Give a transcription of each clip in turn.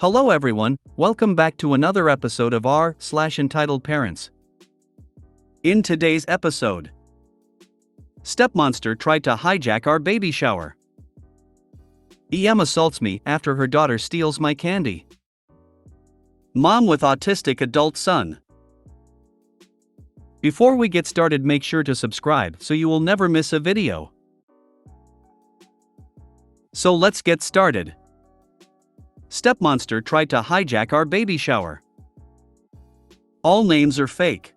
Hello everyone, welcome back to another episode of r/Entitled Parents. In today's episode, Stepmonster tried to hijack our baby shower. EM assaults me after her daughter steals my candy. Mom with autistic adult son. Before we get started, make sure to subscribe so you will never miss a video. So let's get started. Stepmonster tried to hijack our baby shower. All names are fake.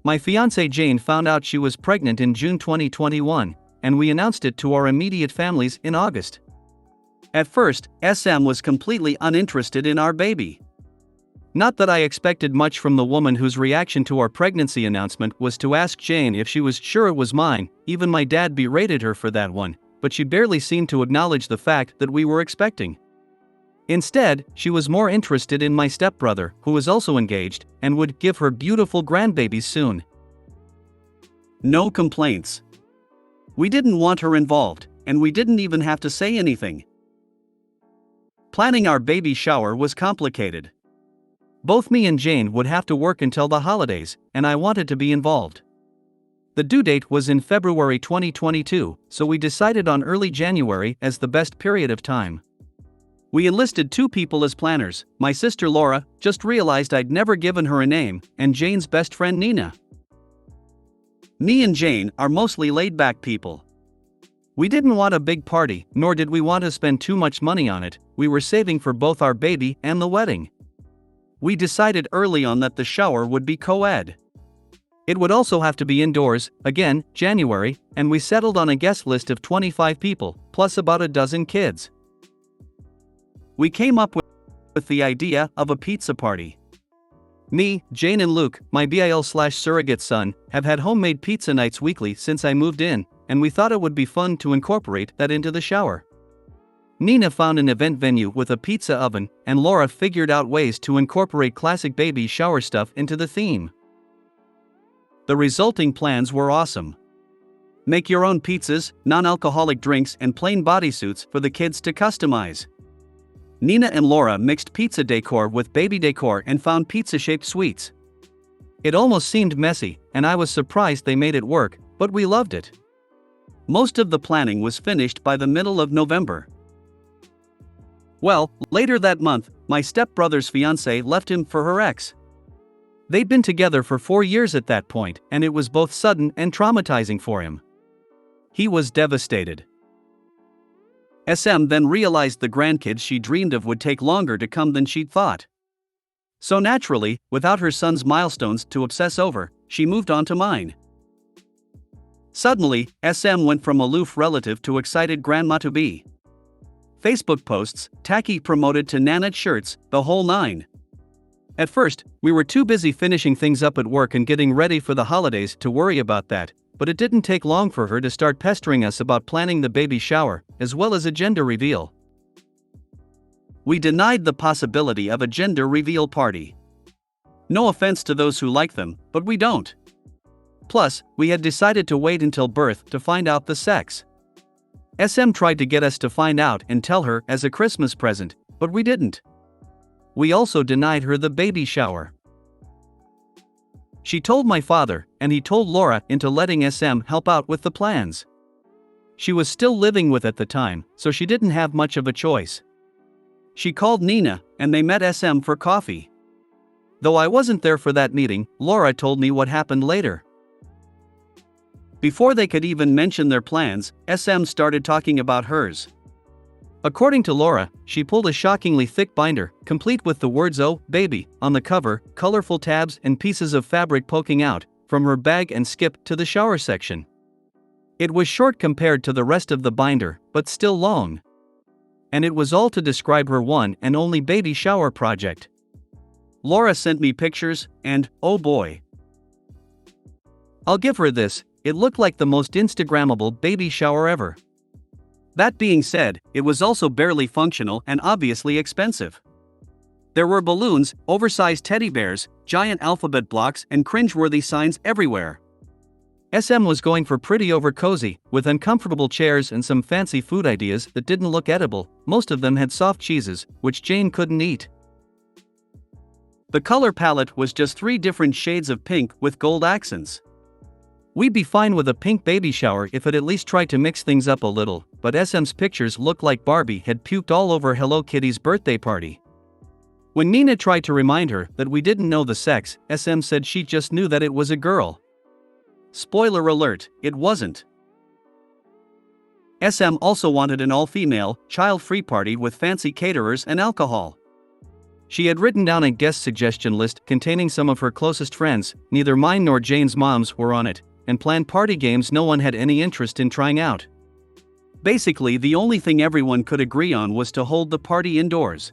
My fiancée Jane found out she was pregnant in June 2021, and we announced it to our immediate families in August. At first, SM was completely uninterested in our baby. Not that I expected much from the woman whose reaction to our pregnancy announcement was to ask Jane if she was sure it was mine. Even my dad berated her for that one, but she barely seemed to acknowledge the fact that we were expecting. Instead, she was more interested in my stepbrother, who was also engaged, and would give her beautiful grandbabies soon. No complaints. We didn't want her involved, and we didn't even have to say anything. Planning our baby shower was complicated. Both me and Jane would have to work until the holidays, and I wanted to be involved. The due date was in February 2022, so we decided on early January as the best period of time. We enlisted 2 people as planners. My sister Laura, just realized I'd never given her a name, and Jane's best friend Nina. Me and Jane are mostly laid-back people. We didn't want a big party, nor did we want to spend too much money on it. We were saving for both our baby and the wedding. We decided early on that the shower would be co-ed. It would also have to be indoors, again, January, and we settled on a guest list of 25 people, plus about a dozen kids. We came up with the idea of a pizza party. Me, Jane and Luke, my BIL/surrogate son, have had homemade pizza nights weekly since I moved in, and we thought it would be fun to incorporate that into the shower. Nina found an event venue with a pizza oven, and Laura figured out ways to incorporate classic baby shower stuff into the theme. The resulting plans were awesome. Make your own pizzas, non-alcoholic drinks, and plain bodysuits for the kids to customize. Nina and Laura mixed pizza decor with baby decor and found pizza-shaped sweets. It almost seemed messy, and I was surprised they made it work, but we loved it. Most of the planning was finished by the middle of November. Well, later that month, my stepbrother's fiancée left him for her ex. They'd been together for 4 years at that point, and it was both sudden and traumatizing for him. He was devastated. SM then realized the grandkids she dreamed of would take longer to come than she'd thought. So naturally, without her son's milestones to obsess over, she moved on to mine. Suddenly, SM went from aloof relative to excited grandma-to-be. Facebook posts, tacky promoted to nanette shirts, the whole nine. At first, we were too busy finishing things up at work and getting ready for the holidays to worry about that, but it didn't take long for her to start pestering us about planning the baby shower, as well as a gender reveal. We denied the possibility of a gender reveal party. No offense to those who like them, but we don't. Plus, we had decided to wait until birth to find out the sex. SM tried to get us to find out and tell her as a Christmas present, but we didn't. We also denied her the baby shower. She told my father, and he told Laura into letting SM help out with the plans. She was still living with at the time, so she didn't have much of a choice. She called Nina, and they met SM for coffee. Though I wasn't there for that meeting, Laura told me what happened later. Before they could even mention their plans, SM started talking about hers. According to Laura, she pulled a shockingly thick binder, complete with the words "Oh, baby" on the cover, colorful tabs and pieces of fabric poking out, from her bag and skipped to the shower section. It was short compared to the rest of the binder, but still long. And it was all to describe her one and only baby shower project. Laura sent me pictures, and, oh boy. I'll give her this, it looked like the most Instagrammable baby shower ever. That being said, it was also barely functional and obviously expensive. There were balloons, oversized teddy bears, giant alphabet blocks, and cringeworthy signs everywhere. SM was going for pretty over cozy, with uncomfortable chairs and some fancy food ideas that didn't look edible. Most of them had soft cheeses, which Jane couldn't eat. The color palette was just 3 different shades of pink with gold accents. We'd be fine with a pink baby shower if it at least tried to mix things up a little, but SM's pictures looked like Barbie had puked all over Hello Kitty's birthday party. When Nina tried to remind her that we didn't know the sex, SM said she just knew that it was a girl. Spoiler alert, it wasn't. SM also wanted an all-female, child-free party with fancy caterers and alcohol. She had written down a guest suggestion list containing some of her closest friends, neither mine nor Jane's moms were on it, and planned party games no one had any interest in trying out. Basically, the only thing everyone could agree on was to hold the party indoors.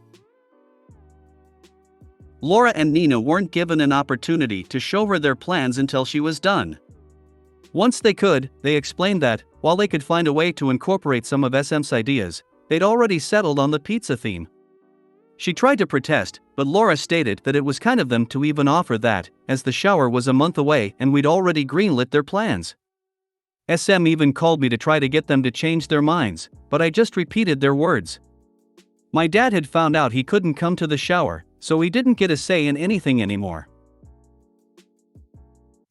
Laura and Nina weren't given an opportunity to show her their plans until she was done. Once they could, they explained that, while they could find a way to incorporate some of SM's ideas, they'd already settled on the pizza theme. She tried to protest, but Laura stated that it was kind of them to even offer that, as the shower was a month away and we'd already greenlit their plans. SM even called me to try to get them to change their minds, but I just repeated their words. My dad had found out he couldn't come to the shower, so he didn't get a say in anything anymore.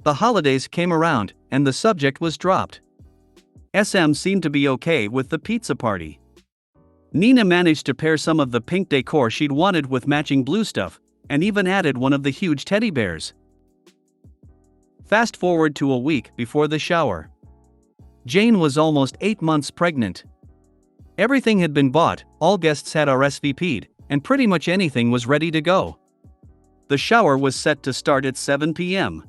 The holidays came around, and the subject was dropped. SM seemed to be okay with the pizza party. Nina managed to pair some of the pink decor she'd wanted with matching blue stuff, and even added one of the huge teddy bears. Fast forward to a week before the shower. Jane was almost 8 months pregnant. Everything had been bought, all guests had RSVP'd, and pretty much anything was ready to go. The shower was set to start at 7 p.m.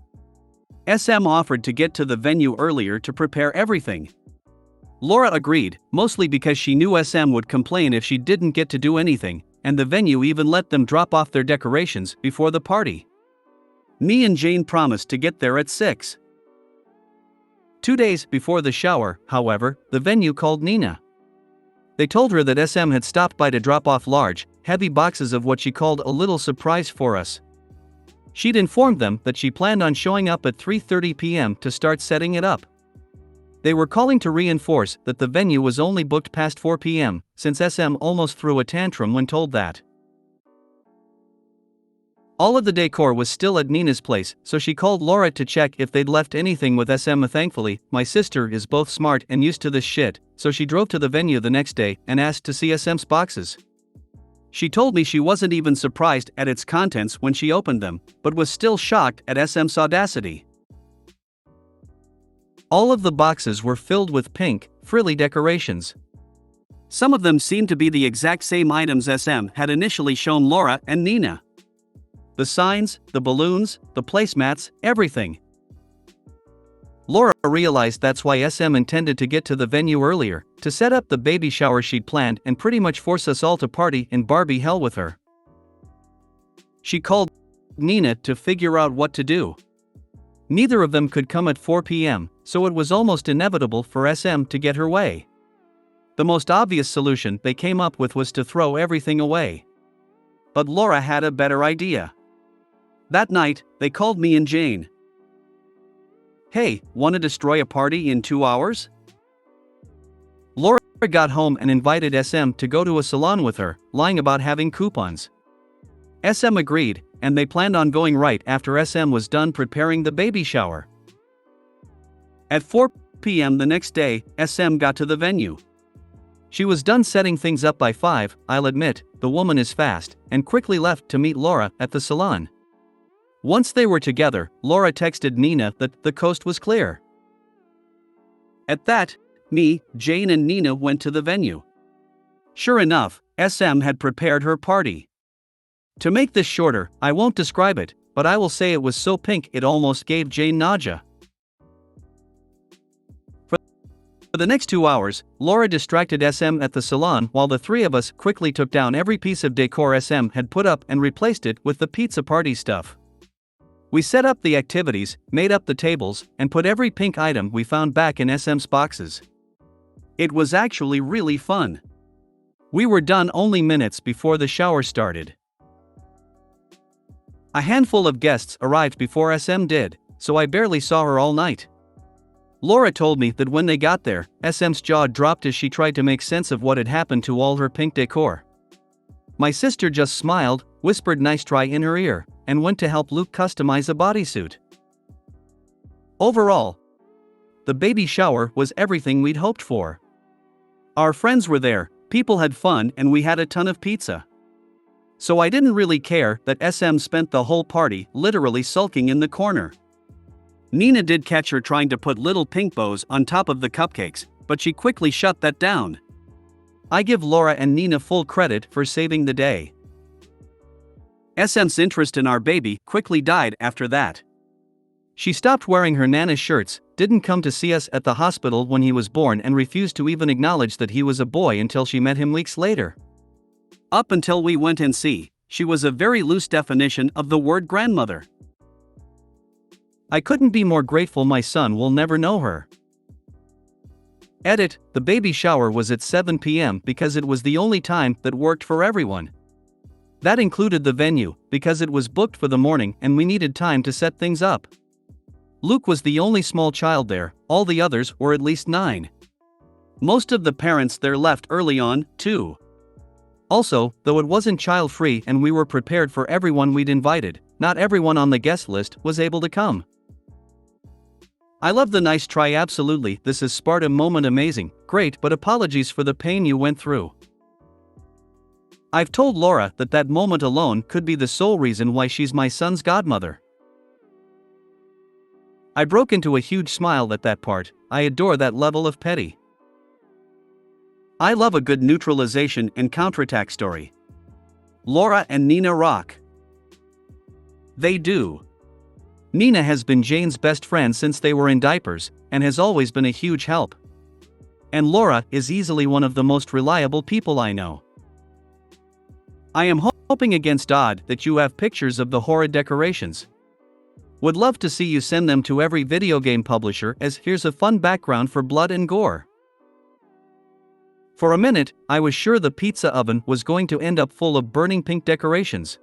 SM offered to get to the venue earlier to prepare everything. Laura agreed, mostly because she knew SM would complain if she didn't get to do anything, and the venue even let them drop off their decorations before the party. Me and Jane promised to get there at 6. 2 days before the shower, however, the venue called Nina. They told her that SM had stopped by to drop off large, heavy boxes of what she called a little surprise for us. She'd informed them that she planned on showing up at 3:30 p.m. to start setting it up. They were calling to reinforce that the venue was only booked past 4 p.m., since SM almost threw a tantrum when told that. All of the decor was still at Nina's place, so she called Laura to check if they'd left anything with SM. Thankfully, my sister is both smart and used to this shit, so she drove to the venue the next day and asked to see SM's boxes. She told me she wasn't even surprised at its contents when she opened them, but was still shocked at SM's audacity. All of the boxes were filled with pink, frilly decorations. Some of them seemed to be the exact same items SM had initially shown Laura and Nina. The signs, the balloons, the placemats, everything. Laura realized that's why SM intended to get to the venue earlier, to set up the baby shower she'd planned and pretty much force us all to party in Barbie hell with her. She called Nina to figure out what to do. Neither of them could come at 4 p.m., so it was almost inevitable for SM to get her way. The most obvious solution they came up with was to throw everything away. But Laura had a better idea. That night, they called me and Jane. Hey, wanna destroy a party in 2 hours? Laura got home and invited SM to go to a salon with her, lying about having coupons. SM agreed, and they planned on going right after SM was done preparing the baby shower. At 4 p.m. the next day, SM got to the venue. She was done setting things up by 5, I'll admit, the woman is fast, and quickly left to meet Laura at the salon. Once they were together, Laura texted Nina that the coast was clear. At that, me, Jane and Nina went to the venue. Sure enough, SM had prepared her party. To make this shorter, I won't describe it, but I will say it was so pink it almost gave Jane nausea. For the next 2 hours, Laura distracted SM at the salon while the three of us quickly took down every piece of decor SM had put up and replaced it with the pizza party stuff. We set up the activities, made up the tables, and put every pink item we found back in SM's boxes. It was actually really fun. We were done only minutes before the shower started. A handful of guests arrived before SM did, so I barely saw her all night. Laura told me that when they got there, SM's jaw dropped as she tried to make sense of what had happened to all her pink decor. My sister just smiled, whispered "nice try" in her ear, and went to help Luke customize a bodysuit. Overall, the baby shower was everything we'd hoped for. Our friends were there, people had fun, and we had a ton of pizza. So I didn't really care that SM spent the whole party literally sulking in the corner. Nina did catch her trying to put little pink bows on top of the cupcakes, but she quickly shut that down. I give Laura and Nina full credit for saving the day. SM's interest in our baby quickly died after that. She stopped wearing her Nana's shirts, didn't come to see us at the hospital when he was born, and refused to even acknowledge that he was a boy until she met him weeks later. Up until we went and see, she was a very loose definition of the word grandmother. I couldn't be more grateful my son will never know her. Edit: the baby shower was at 7 p.m. because it was the only time that worked for everyone. That included the venue, because it was booked for the morning and we needed time to set things up. Luke was the only small child there, all the others were at least 9. Most of the parents there left early on, too. Also, though it wasn't child-free and we were prepared for everyone we'd invited, not everyone on the guest list was able to come. I love the "nice try" absolutely. This is Sparta moment amazing, great, but apologies for the pain you went through. I've told Laura that that moment alone could be the sole reason why she's my son's godmother. I broke into a huge smile at that part. I adore that level of petty. I love a good neutralization and counterattack story. Laura and Nina rock. They do. Nina has been Jane's best friend since they were in diapers, and has always been a huge help. And Laura is easily one of the most reliable people I know. I am hoping against odd that you have pictures of the horrid decorations. Would love to see you send them to every video game publisher, as here's a fun background for blood and gore. For a minute, I was sure the pizza oven was going to end up full of burning pink decorations.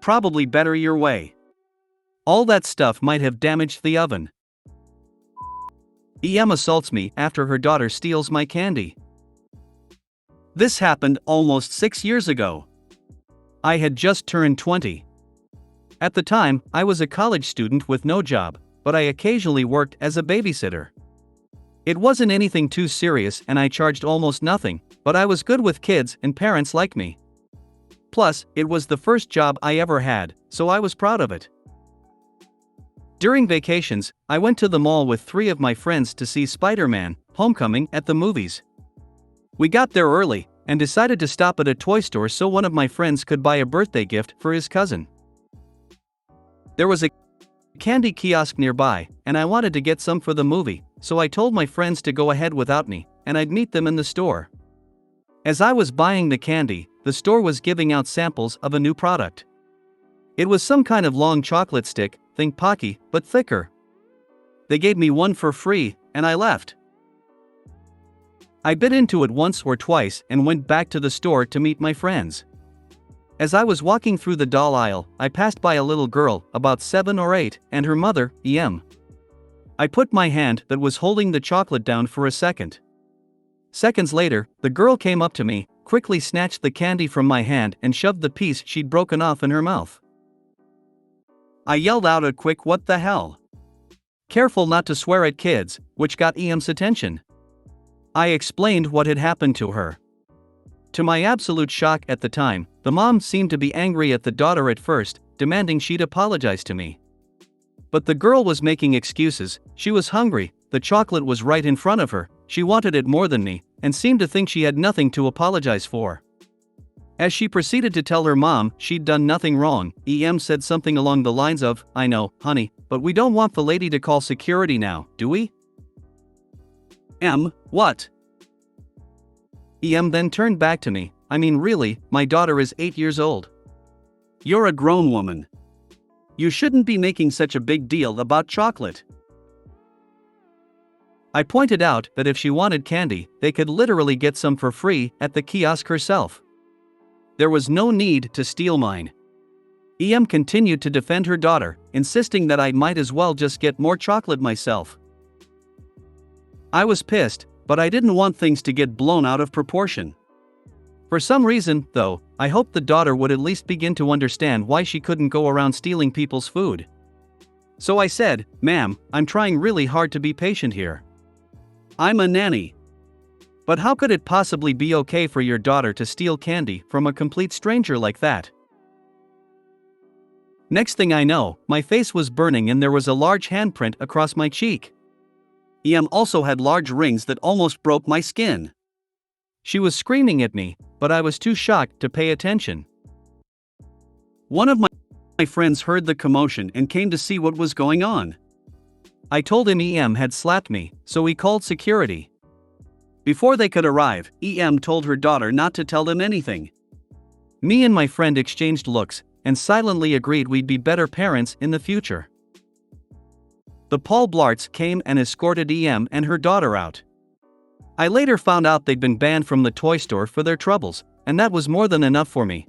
Probably better your way. All that stuff might have damaged the oven. EM assaults me after her daughter steals my candy. This happened almost 6 years ago. I had just turned 20. At the time, I was a college student with no job, but I occasionally worked as a babysitter. It wasn't anything too serious and I charged almost nothing, but I was good with kids and parents like me. Plus, it was the first job I ever had, so I was proud of it. During vacations, I went to the mall with 3 of my friends to see Spider-Man: Homecoming at the movies. We got there early and decided to stop at a toy store so one of my friends could buy a birthday gift for his cousin. There was a candy kiosk nearby, and I wanted to get some for the movie, so I told my friends to go ahead without me, and I'd meet them in the store. As I was buying the candy, the store was giving out samples of a new product. It was some kind of long chocolate stick, think Pocky, but thicker. They gave me one for free, and I left. I bit into it once or twice and went back to the store to meet my friends. As I was walking through the doll aisle, I passed by a little girl, about 7 or 8, and her mother, EM. I put my hand that was holding the chocolate down for a second. Seconds later, the girl came up to me, quickly snatched the candy from my hand and shoved the piece she'd broken off in her mouth. I yelled out a quick "what the hell?" Careful not to swear at kids, which got EM's attention. I explained what had happened to her. To my absolute shock at the time, the mom seemed to be angry at the daughter at first, demanding she'd apologize to me. But the girl was making excuses. She was hungry, the chocolate was right in front of her, she wanted it more than me, and seemed to think she had nothing to apologize for. As she proceeded to tell her mom she'd done nothing wrong, EM said something along the lines of, "I know, honey, but we don't want the lady to call security now, do we?" What? EM then turned back to me. "I mean, really, my daughter is 8 years old. You're a grown woman. You shouldn't be making such a big deal about chocolate." I pointed out that if she wanted candy, they could literally get some for free at the kiosk herself. There was no need to steal mine. EM continued to defend her daughter, insisting that I might as well just get more chocolate myself, I was pissed, but I didn't want things to get blown out of proportion. For some reason, though, I hoped the daughter would at least begin to understand why she couldn't go around stealing people's food. So I said, "Ma'am, I'm trying really hard to be patient here. I'm a nanny. But how could it possibly be okay for your daughter to steal candy from a complete stranger like that?" Next thing I know, my face was burning and there was a large handprint across my cheek. EM also had large rings that almost broke my skin. She was screaming at me, but I was too shocked to pay attention. One of my friends heard the commotion and came to see what was going on. I told him EM had slapped me, so he called security. Before they could arrive, EM told her daughter not to tell them anything. Me and my friend exchanged looks, and silently agreed we'd be better parents in the future. The Paul Blarts came and escorted EM and her daughter out. I later found out they'd been banned from the toy store for their troubles, and that was more than enough for me.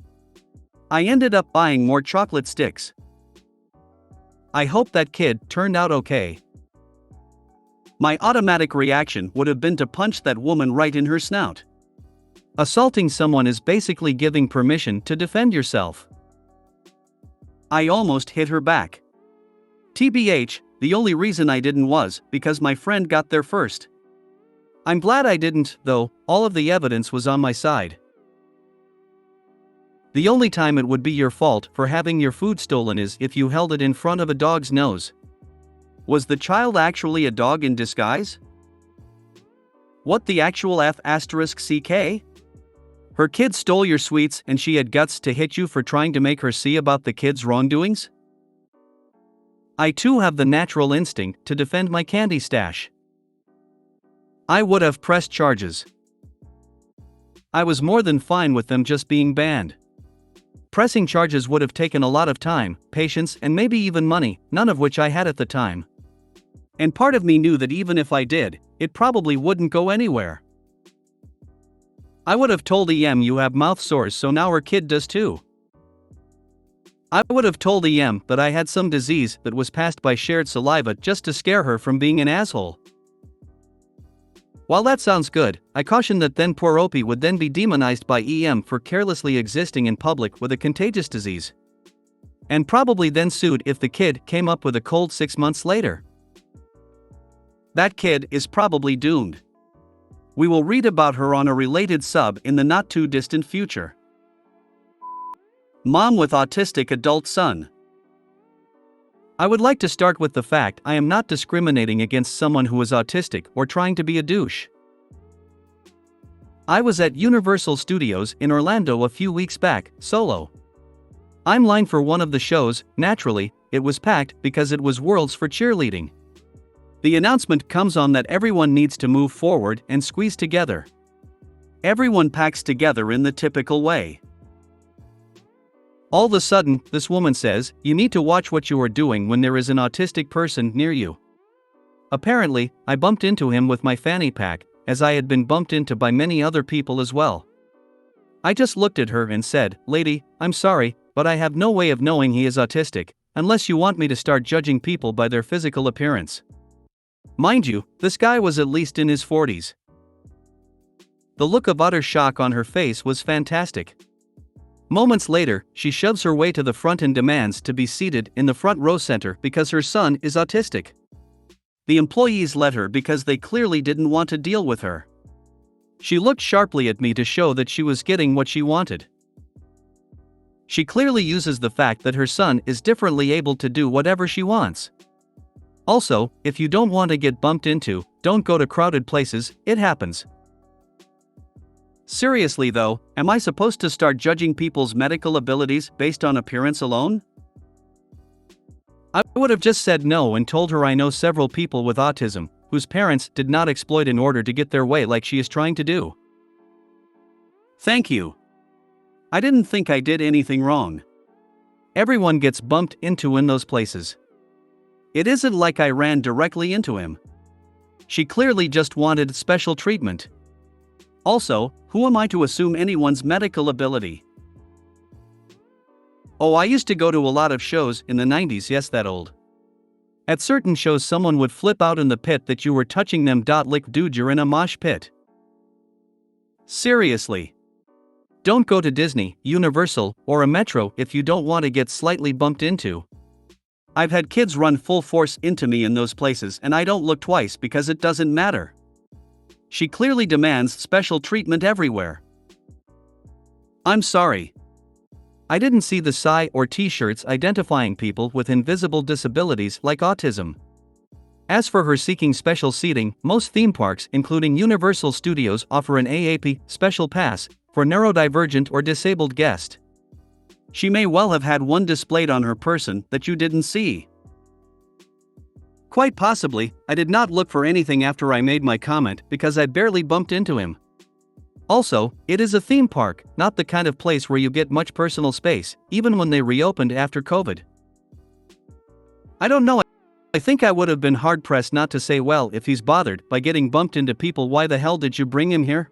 I ended up buying more chocolate sticks. I hope that kid turned out okay. My automatic reaction would have been to punch that woman right in her snout. Assaulting someone is basically giving permission to defend yourself. I almost hit her back. TBH, the only reason I didn't was because my friend got there first. I'm glad I didn't, though, all of the evidence was on my side. The only time it would be your fault for having your food stolen is if you held it in front of a dog's nose. Was the child actually a dog in disguise? What the actual F***CK? Her kid stole your sweets and she had guts to hit you for trying to make her see about the kid's wrongdoings? I too have the natural instinct to defend my candy stash. I would have pressed charges. I was more than fine with them just being banned. Pressing charges would have taken a lot of time, patience, and maybe even money, none of which I had at the time. And part of me knew that even if I did, it probably wouldn't go anywhere. I would have told EM you have mouth sores, so now her kid does too. I would have told EM that I had some disease that was passed by shared saliva just to scare her from being an asshole. While that sounds good, I caution that then poor Opie would then be demonized by EM for carelessly existing in public with a contagious disease. And probably then sued if the kid came up with a cold 6 months later. That kid is probably doomed. We will read about her on a related sub in the not too distant future. Mom with autistic adult son. I would like to start with the fact I am not discriminating against someone who is autistic or trying to be a douche. I was at Universal Studios in Orlando a few weeks back, solo. I'm line for one of the shows. Naturally, it was packed because it was Worlds for cheerleading. The announcement comes on that everyone needs to move forward and squeeze together. Everyone packs together in the typical way. All of a sudden, this woman says, "You need to watch what you are doing when there is an autistic person near you." Apparently, I bumped into him with my fanny pack, as I had been bumped into by many other people as well. I just looked at her and said, "Lady, I'm sorry, but I have no way of knowing he is autistic, unless you want me to start judging people by their physical appearance." Mind you, this guy was at least in his 40s. The look of utter shock on her face was fantastic. Moments later, she shoves her way to the front and demands to be seated in the front row center because her son is autistic. The employees let her because they clearly didn't want to deal with her. She looked sharply at me to show that she was getting what she wanted. She clearly uses the fact that her son is differently able to do whatever she wants. Also, if you don't want to get bumped into, don't go to crowded places, it happens. Seriously though, am I supposed to start judging people's medical abilities based on appearance alone? I would have just said no and told her I know several people with autism, whose parents did not exploit in order to get their way like she is trying to do. Thank you. I didn't think I did anything wrong. Everyone gets bumped into in those places. It isn't like I ran directly into him. She clearly just wanted special treatment. Also, who am I to assume anyone's medical ability? Oh, I used to go to a lot of shows in the 90s, yes, that old. At certain shows someone would flip out in the pit that you were touching them. Lick dude, you're in a mosh pit. Seriously. Don't go to Disney, Universal, or a Metro if you don't want to get slightly bumped into. I've had kids run full force into me in those places and I don't look twice because it doesn't matter. She clearly demands special treatment everywhere. I'm sorry. I didn't see the sign or t-shirts identifying people with invisible disabilities like autism. As for her seeking special seating, most theme parks, including Universal Studios, offer an AAP special pass for neurodivergent or disabled guest. She may well have had one displayed on her person that you didn't see. Quite possibly, I did not look for anything after I made my comment because I barely bumped into him. Also, it is a theme park, not the kind of place where you get much personal space, even when they reopened after COVID. I don't know. I think I would have been hard-pressed not to say, well, if he's bothered by getting bumped into people, why the hell did you bring him here?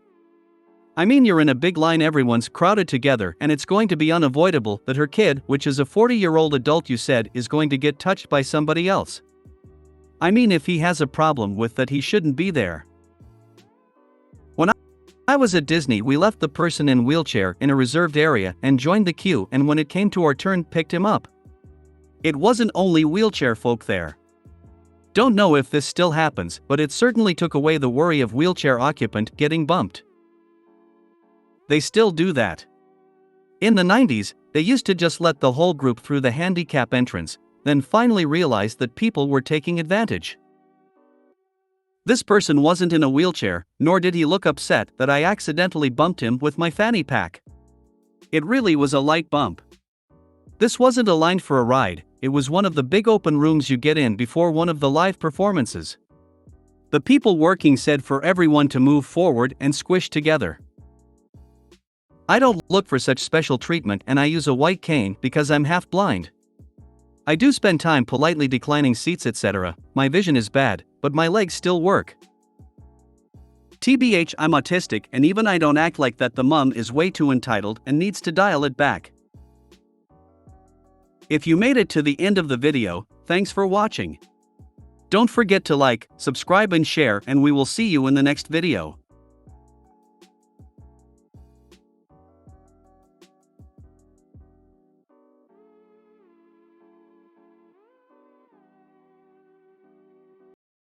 I mean, you're in a big line, everyone's crowded together, and it's going to be unavoidable that her kid, which is a 40-year-old adult you said, is going to get touched by somebody else. I mean, if he has a problem with that, he shouldn't be there. When I was at Disney, we left the person in wheelchair in a reserved area and joined the queue, and when it came to our turn, picked him up. It wasn't only wheelchair folk there. Don't know if this still happens, but it certainly took away the worry of wheelchair occupant getting bumped. They still do that. In the 90s, they used to just let the whole group through the handicap entrance, then finally realized that people were taking advantage. This person wasn't in a wheelchair, nor did he look upset that I accidentally bumped him with my fanny pack. It really was a light bump. This wasn't a line for a ride, it was one of the big open rooms you get in before one of the live performances. The people working said for everyone to move forward and squish together. I don't look for such special treatment, and I use a white cane because I'm half blind. I do spend time politely declining seats, etc. My vision is bad, but my legs still work. TBH, I'm autistic, and even I don't act like that. The mum is way too entitled and needs to dial it back. If you made it to the end of the video, thanks for watching. Don't forget to like, subscribe and share, and we will see you in the next video.